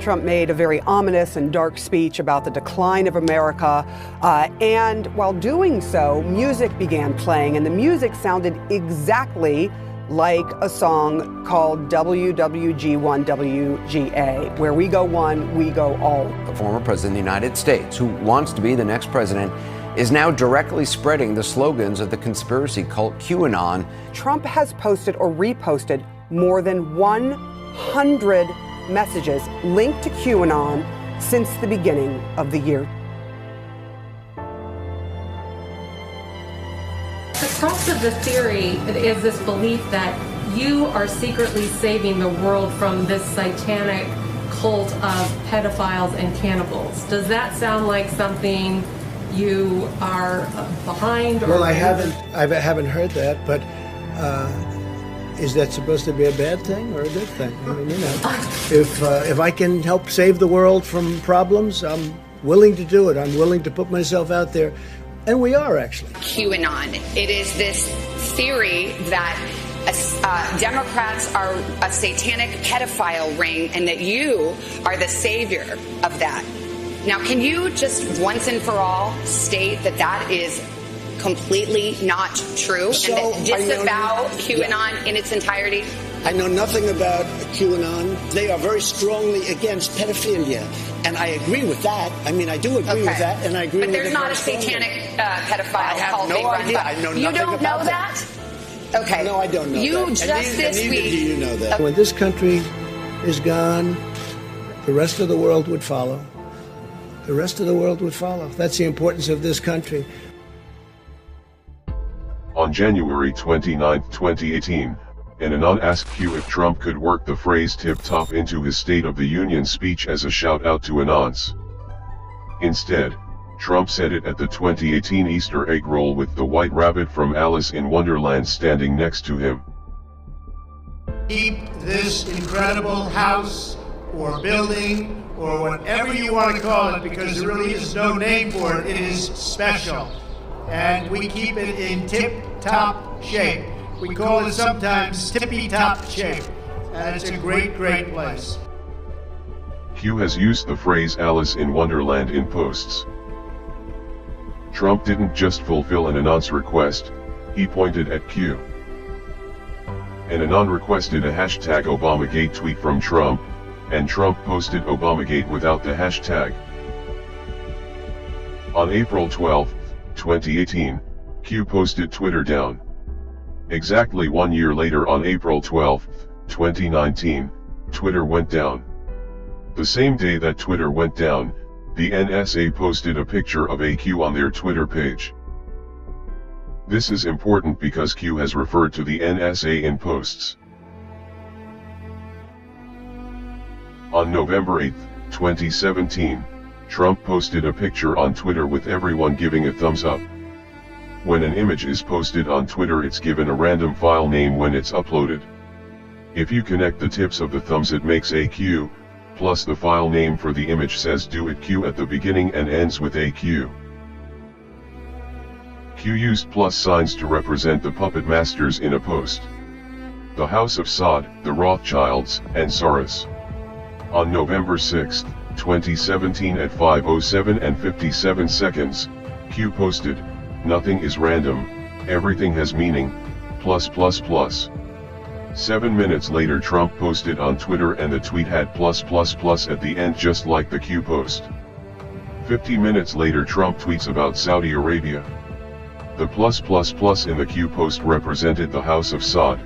Trump made a very ominous and dark speech about the decline of America. And while doing so, music began playing, and the music sounded exactly like a song called WWG1WGA, where we go one, we go all. The former president of the United States, who wants to be the next president, is now directly spreading the slogans of the conspiracy cult QAnon. Trump has posted or reposted more than 100 messages linked to QAnon since the beginning of the year. The crux of the theory is this belief that you are secretly saving the world from this satanic cult of pedophiles and cannibals. Does that sound like something you are behind? Well, I haven't heard that, but is that supposed to be a bad thing or a good thing? I mean, you know, if I can help save the world from problems, I'm willing to do it. I'm willing to put myself out there, and we are actually. QAnon. It is this theory that Democrats are a satanic pedophile ring, and that you are the savior of that. Now, can you just once and for all state that that is completely not true, and that disavow QAnon in its entirety? I know nothing about QAnon. They are very strongly against pedophilia, and I agree with that. I mean, I do agree with that, and I agree with it. But there's not a satanic pedophile cult being run by. I know nothing you don't about know that? Okay. No, I don't know you that. Just this neither week. do you know that. When this country is gone, the rest of the world would follow. The rest of the world would follow. That's the importance of this country. On January 29, 2018, ANNON asked Q if Trump could work the phrase tip-top into his State of the Union speech as a shout-out to ANNONs. Instead, Trump said it at the 2018 Easter egg roll with the white rabbit from Alice in Wonderland standing next to him. Keep this incredible house or building or whatever you want to call it, because there really is no name for it. It is special. And we keep it in tip-top shape. We call it sometimes tippy-top shape. And it's a great, great place. Q has used the phrase Alice in Wonderland in posts. Trump didn't just fulfill an ANNON's request, he pointed at Q. An ANNON requested a hashtag Obamagate tweet from Trump, and Trump posted Obamagate without the hashtag. On April 12, 2018, Q posted Twitter down. Exactly 1 year later, on April 12, 2019, Twitter went down. The same day that Twitter went down, the NSA posted a picture of a Q on their Twitter page. This is important because Q has referred to the NSA in posts. On November 8, 2017, Trump posted a picture on Twitter with everyone giving a thumbs up. When an image is posted on Twitter, it's given a random file name when it's uploaded. If you connect the tips of the thumbs, it makes a Q, plus the file name for the image says do it Q at the beginning and ends with a Q. Q used plus signs to represent the puppet masters in a post. The House of Saud, the Rothschilds, and Soros. On November 6, 2017 at 5:07 and 57 seconds, Q posted, "Nothing is random, everything has meaning, plus plus plus." 7 minutes later, Trump posted on Twitter, and the tweet had plus plus plus at the end, just like the Q post. 50 minutes later, Trump tweets about Saudi Arabia. The plus plus plus in the Q post represented the House of Saud.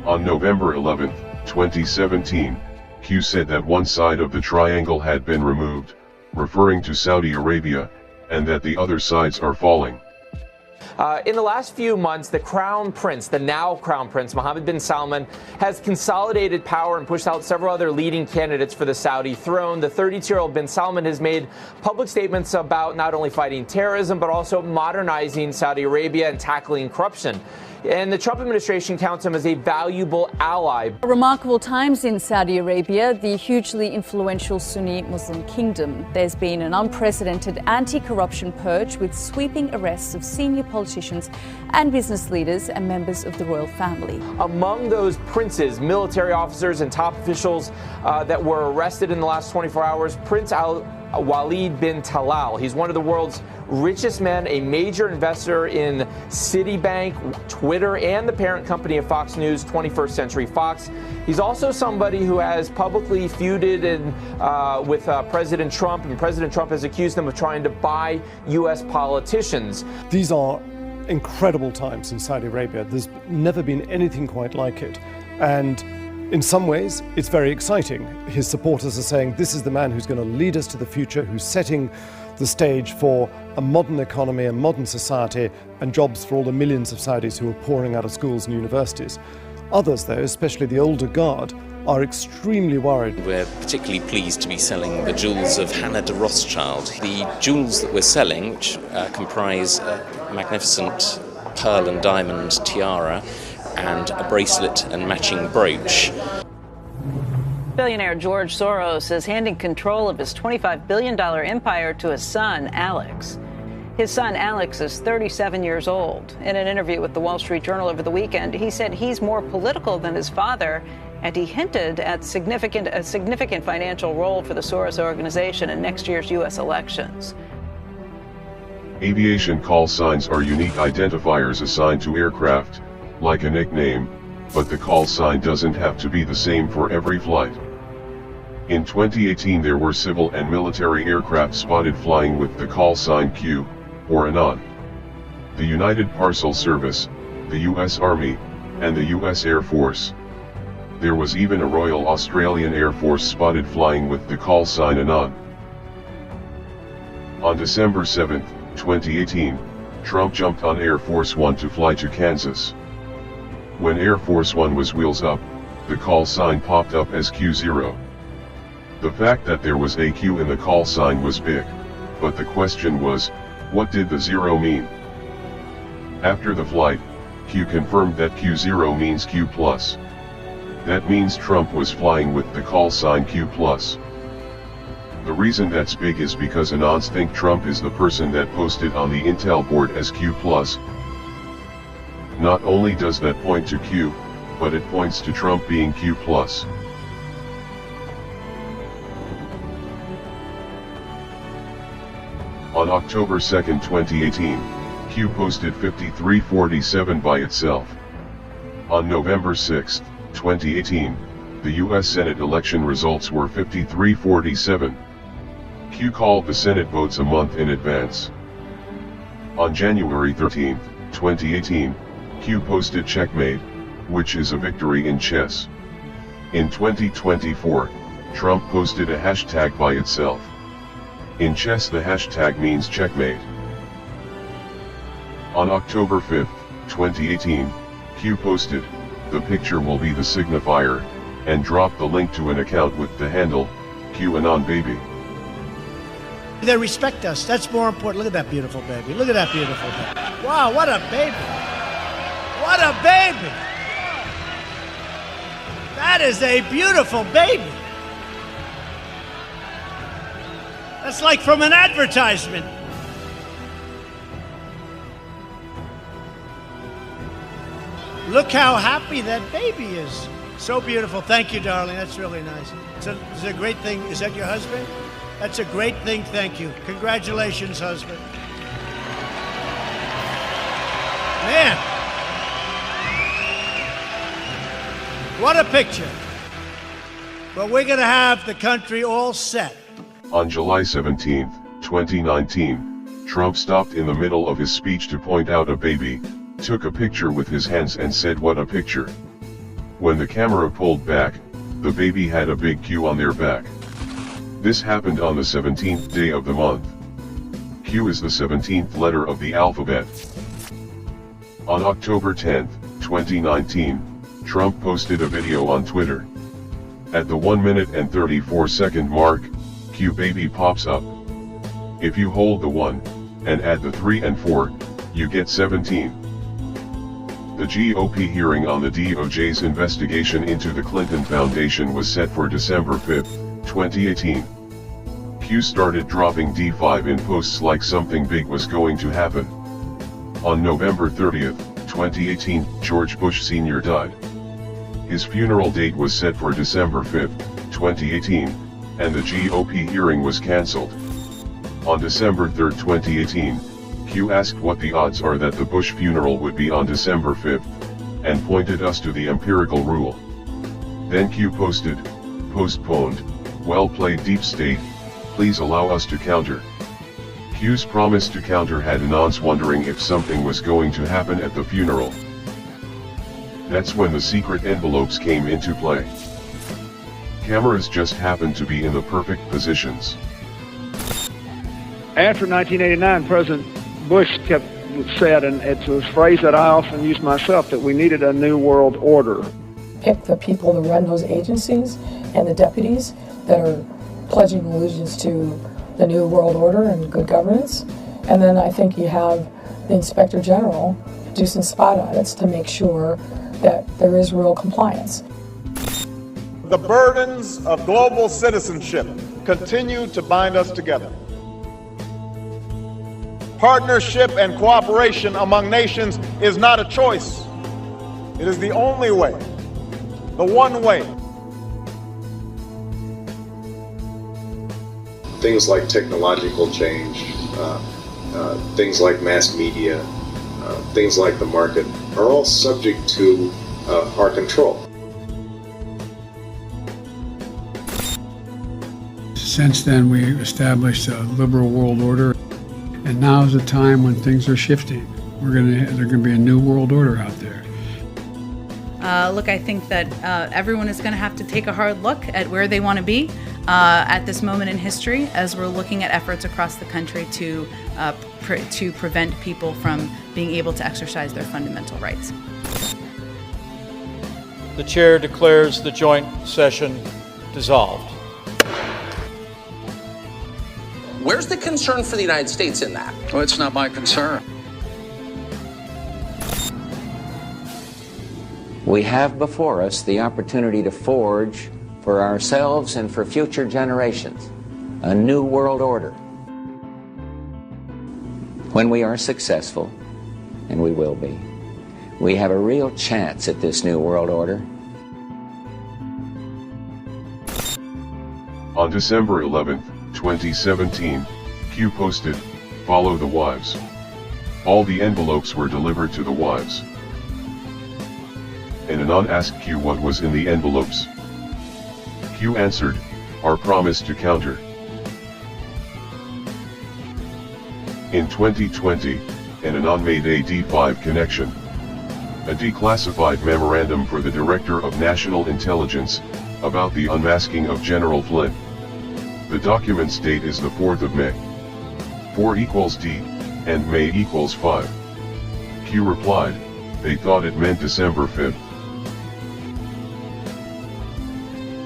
On November 11, 2017, Q said that one side of the triangle had been removed, referring to Saudi Arabia, and that the other sides are falling. In the last few months, the Crown Prince, the now Crown Prince, Mohammed bin Salman, has consolidated power and pushed out several other leading candidates for the Saudi throne. The 32-year-old bin Salman has made public statements about not only fighting terrorism, but also modernizing Saudi Arabia and tackling corruption. And the Trump administration counts him as a valuable ally. Remarkable times in Saudi Arabia, the hugely influential Sunni Muslim kingdom. There's been an unprecedented anti-corruption purge with sweeping arrests of senior politicians and business leaders and members of the royal family. Among those princes, military officers and top officials that were arrested in the last 24 hours, Prince Walid bin Talal. He's one of the world's richest men, a major investor in Citibank, Twitter, and the parent company of Fox News, 21st Century Fox. He's also somebody who has publicly feuded with President Trump, and President Trump has accused him of trying to buy U.S. politicians. These are incredible times in Saudi Arabia. There's never been anything quite like it. And in some ways, it's very exciting. His supporters are saying this is the man who's going to lead us to the future, who's setting the stage for a modern economy, a modern society, and jobs for all the millions of Saudis who are pouring out of schools and universities. Others, though, especially the older guard, are extremely worried. We're particularly pleased to be selling the jewels of Hannah de Rothschild. The jewels that we're selling, which comprise a magnificent pearl and diamond tiara and a bracelet and matching brooch. Billionaire George Soros is handing control of his $25 billion empire to his son, Alex. His son, Alex, is 37 years old. In an interview with the Wall Street Journal over the weekend, he said he's more political than his father, and he hinted at a significant financial role for the Soros organization in next year's U.S. elections. Aviation call signs are unique identifiers assigned to aircraft, like a nickname, but the call sign doesn't have to be the same for every flight. In 2018 there were civil and military aircraft spotted flying with the call sign Q, or ANNON. The United Parcel Service, the U.S. Army, and the U.S. Air Force. There was even a Royal Australian Air Force spotted flying with the call sign ANNON. On December 7, 2018, Trump jumped on Air Force One to fly to Kansas. When Air Force One was wheels up, the call sign popped up as Q0. The fact that there was a Q in the call sign was big, but the question was, what did the zero mean? After the flight, Q confirmed that Q0 means Q+. That means Trump was flying with the call sign Q+. The reason that's big is because Anons think Trump is the person that posted on the Intel board as Q+. Not only does that point to Q, but it points to Trump being Q+. On October 2, 2018, Q posted 5347 by itself. On November 6, 2018, the U.S. Senate election results were 5347. Q called the Senate votes a month in advance. On January 13, 2018, Q posted checkmate, which is a victory in chess. In 2024, Trump posted a hashtag by itself. In chess the hashtag means checkmate. On October 5, 2018, Q posted, "The picture will be the signifier," and dropped the link to an account with the handle, QAnon Baby. They respect us. That's more important. Look at that beautiful baby. Look at that beautiful baby. Wow, what a baby. What a baby. That is a beautiful baby. That's like from an advertisement. Look how happy that baby is. So beautiful. Thank you, darling. That's really nice. It's a great thing. Is that your husband? That's a great thing. Thank you. Congratulations, husband. Man. What a picture. But we're going to have the country all set. On July 17, 2019, Trump stopped in the middle of his speech to point out a baby, took a picture with his hands and said, "What a picture." When the camera pulled back, the baby had a big Q on their back. This happened on the 17th day of the month. Q is the 17th letter of the alphabet. On October 10, 2019, Trump posted a video on Twitter. At the 1 minute and 34 second mark, Q baby pops up. If you hold the 1, and add the 3 and 4, you get 17. The GOP hearing on the DOJ's investigation into the Clinton Foundation was set for December 5, 2018. Q started dropping D5 in posts like something big was going to happen. On November 30th, 2018, George Bush Sr. died. His funeral date was set for December 5th, 2018, and the GOP hearing was cancelled. On December 3rd, 2018, Q asked what the odds are that the Bush funeral would be on December 5th, and pointed us to the empirical rule. Then Q posted, "Postponed, well played Deep State, please allow us to counter." Q's promise to counter had Annons wondering if something was going to happen at the funeral. That's when the secret envelopes came into play. Cameras just happened to be in the perfect positions. After 1989, President Bush said, and it's a phrase that I often use myself, that we needed a new world order. Pick the people to run those agencies and the deputies that are pledging allegiance to the new world order and good governance. And then I think you have the Inspector General do some spot audits to make sure that there is real compliance. The burdens of global citizenship continue to bind us together. Partnership and cooperation among nations is not a choice. It is the only way, the one way. Things like technological change, things like mass media, things like the market are all subject to our control. Since then, we established a liberal world order, and now is the time when things are shifting. There's going to be a new world order out there. Look, I think that everyone is going to have to take a hard look at where they want to be at this moment in history, as we're looking at efforts across the country to prevent people from being able to exercise their fundamental rights. The chair declares the joint session dissolved. Where's the concern for the United States in that? Well, it's not my concern. We have before us the opportunity to forge for ourselves and for future generations a new world order. When we are successful, and we will be, we have a real chance at this new world order. On December 11th, 2017, Q posted, "Follow the wives." All the envelopes were delivered to the wives. And Annon asked Q what was in the envelopes. Q answered, "Our promise to counter." In 2020, Annon made a D5 connection. A declassified memorandum for the Director of National Intelligence, about the unmasking of General Flynn. The document's date is the 4th of May. 4 equals D, and May equals 5. Q replied, they thought it meant December 5th.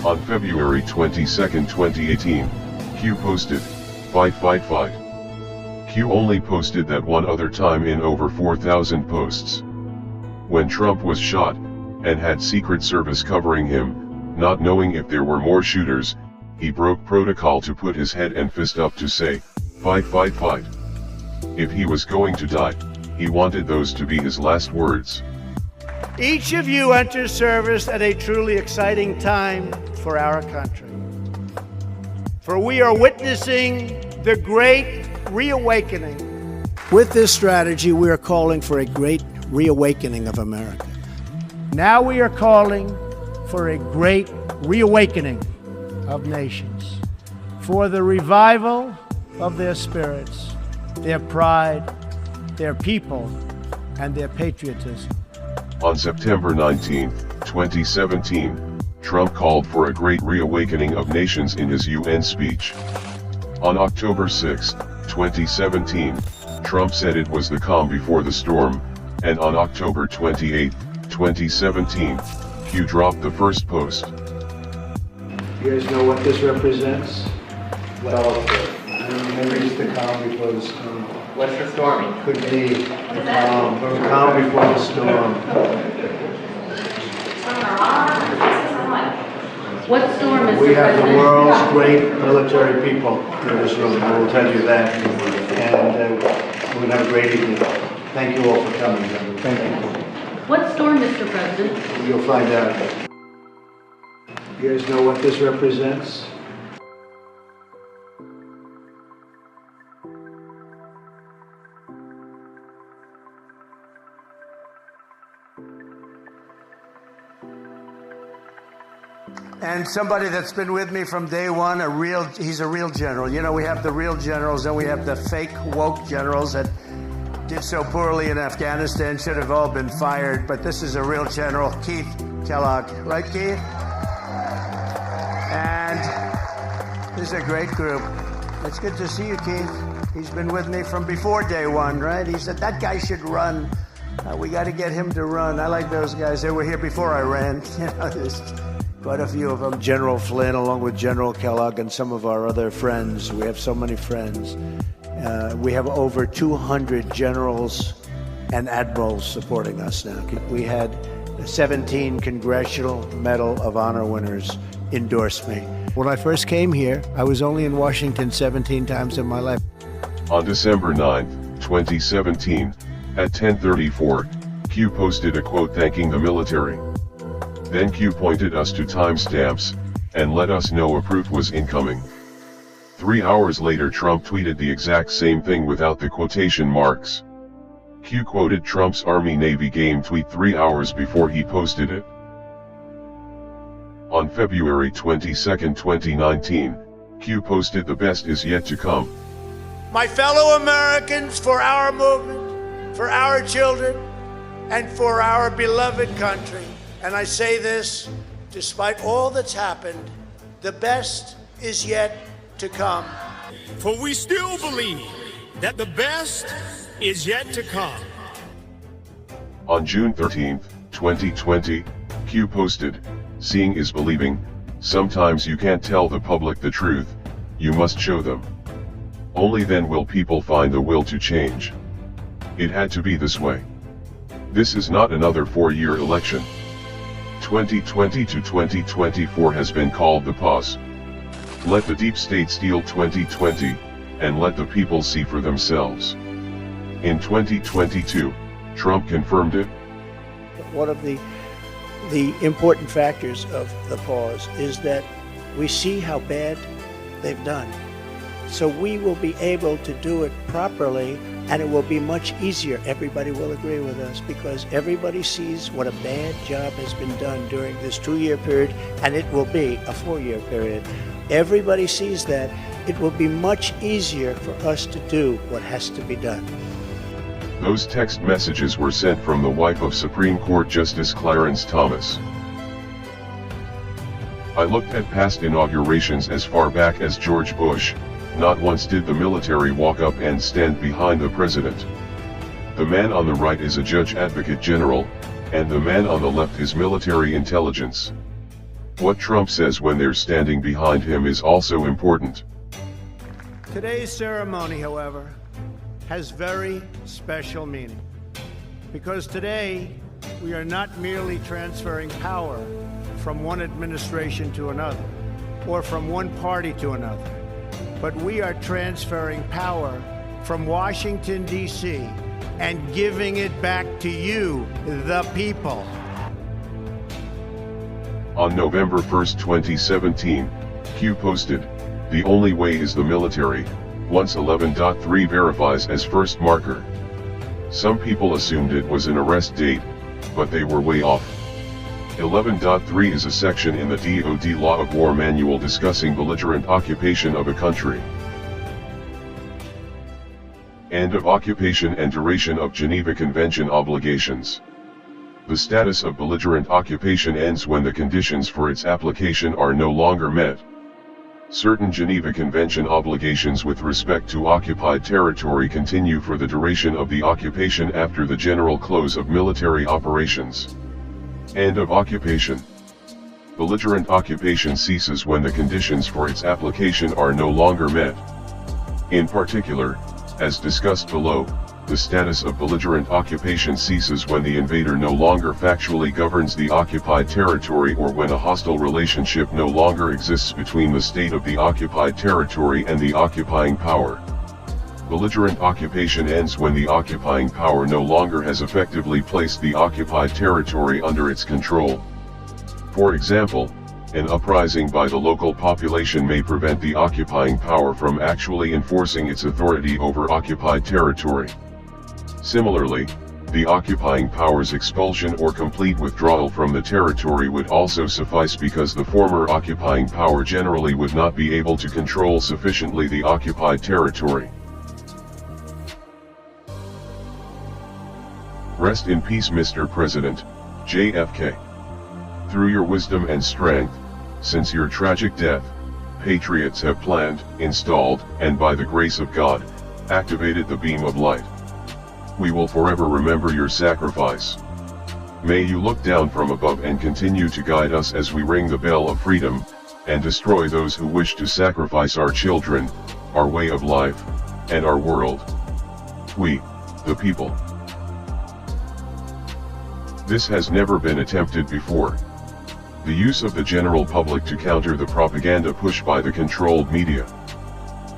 On February 22, 2018, Q posted, "Fight, fight, fight." Q only posted that one other time in over 4,000 posts. When Trump was shot, and had Secret Service covering him, not knowing if there were more shooters, he broke protocol to put his head and fist up to say, "Fight, fight, fight." If he was going to die, he wanted those to be his last words. Each of you enters service at a truly exciting time for our country. For we are witnessing the great reawakening. With this strategy, we are calling for a great reawakening of America. Now we are calling for a great reawakening of nations, for the revival of their spirits, their pride, their people, and their patriotism. On September 19, 2017, Trump called for a great reawakening of nations in his UN speech. On October 6, 2017, Trump said it was the calm before the storm, and on October 28, 2017, Q dropped the first post. You guys know what this represents? Well, maybe it's the calm before the storm. What's the storming? Could be the calm before the storm. What storm is We have the world's great military people in this room, I will tell you that. And we're going to have a great evening. Thank you all for coming, gentlemen. Thank you. What store, Mr. President? You'll find out. You guys know what this represents? And somebody that's been with me from day one, he's a real general. You know, we have the real generals, and we have the fake woke generals that did so poorly in Afghanistan, should have all been fired. But this is a real general, Keith Kellogg. Right, Keith? And this is a great group. It's good to see you, Keith. He's been with me from before day one, right? He said, that guy should run. We got to get him to run. I like those guys. They were here before I ran. You know, there's quite a few of them. General Flynn, along with General Kellogg and some of our other friends. We have so many friends. We have over 200 generals and admirals supporting us now. We had 17 Congressional Medal of Honor winners endorse me. When I first came here, I was only in Washington 17 times in my life. On December 9, 2017, at 10:34, Q posted a quote thanking the military. Then Q pointed us to timestamps, and let us know a proof was incoming. 3 hours later Trump tweeted the exact same thing without the quotation marks. Q quoted Trump's Army-Navy game tweet 3 hours before he posted it. On February 22, 2019, Q posted the best is yet to come. My fellow Americans, for our movement, for our children, and for our beloved country. And I say this, despite all that's happened, the best is yet to come. For we still believe that the best is yet to come. On June 13, 2020, Q posted, "Seeing is believing. Sometimes you can't tell the public the truth, you must show them. Only then will people find the will to change. It had to be this way. This is not another 4-year election. 2020 to 2024 has been called the pause. Let the deep state steal 2020, and let the people see for themselves." In 2022, Trump confirmed it. One of the important factors of the pause is that we see how bad they've done. So we will be able to do it properly, and it will be much easier. Everybody will agree with us because everybody sees what a bad job has been done during this 2-year period, and it will be a 4-year period. Everybody sees that. It will be much easier for us to do what has to be done. Those text messages were sent from the wife of Supreme Court Justice Clarence Thomas. I looked at past inaugurations as far back as George Bush. Not once did the military walk up and stand behind the president. The man on the right is a judge advocate general, and the man on the left is military intelligence. What Trump says when they're standing behind him is also important. Today's ceremony, however, has very special meaning. Because today, we are not merely transferring power from one administration to another, or from one party to another, but we are transferring power from Washington, D.C., and giving it back to you, the people. On November 1, 2017, Q posted, "The only way is the military, once 11.3 verifies as first marker." Some people assumed it was an arrest date, but they were way off. 11.3 is a section in the DoD Law of War Manual discussing belligerent occupation of a country. End of occupation and duration of Geneva Convention obligations. The status of belligerent occupation ends when the conditions for its application are no longer met. Certain Geneva Convention obligations with respect to occupied territory continue for the duration of the occupation after the general close of military operations. End of occupation. Belligerent occupation ceases when the conditions for its application are no longer met. In particular, as discussed below, the status of belligerent occupation ceases when the invader no longer factually governs the occupied territory or when a hostile relationship no longer exists between the state of the occupied territory and the occupying power. Belligerent occupation ends when the occupying power no longer has effectively placed the occupied territory under its control. For example, an uprising by the local population may prevent the occupying power from actually enforcing its authority over occupied territory. Similarly, the occupying power's expulsion or complete withdrawal from the territory would also suffice because the former occupying power generally would not be able to control sufficiently the occupied territory. Rest in peace, Mr. President, JFK. Through your wisdom and strength, since your tragic death, patriots have planned, installed, and by the grace of God, activated the beam of light. We will forever remember your sacrifice. May you look down from above and continue to guide us as we ring the bell of freedom, and destroy those who wish to sacrifice our children, our way of life, and our world. We, the people. This has never been attempted before. The use of the general public to counter the propaganda pushed by the controlled media.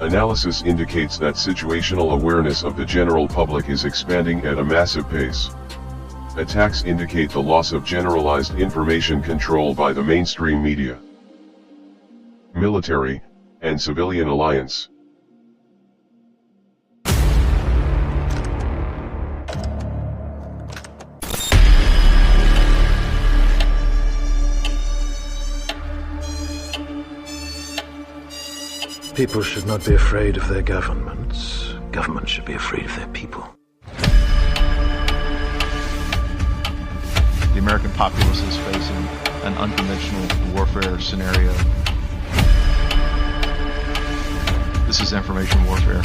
Analysis indicates that situational awareness of the general public is expanding at a massive pace. Attacks indicate the loss of generalized information control by the mainstream media, military, and civilian alliance. People should not be afraid of their governments. Governments should be afraid of their people. The American populace is facing an unconventional warfare scenario. This is information warfare.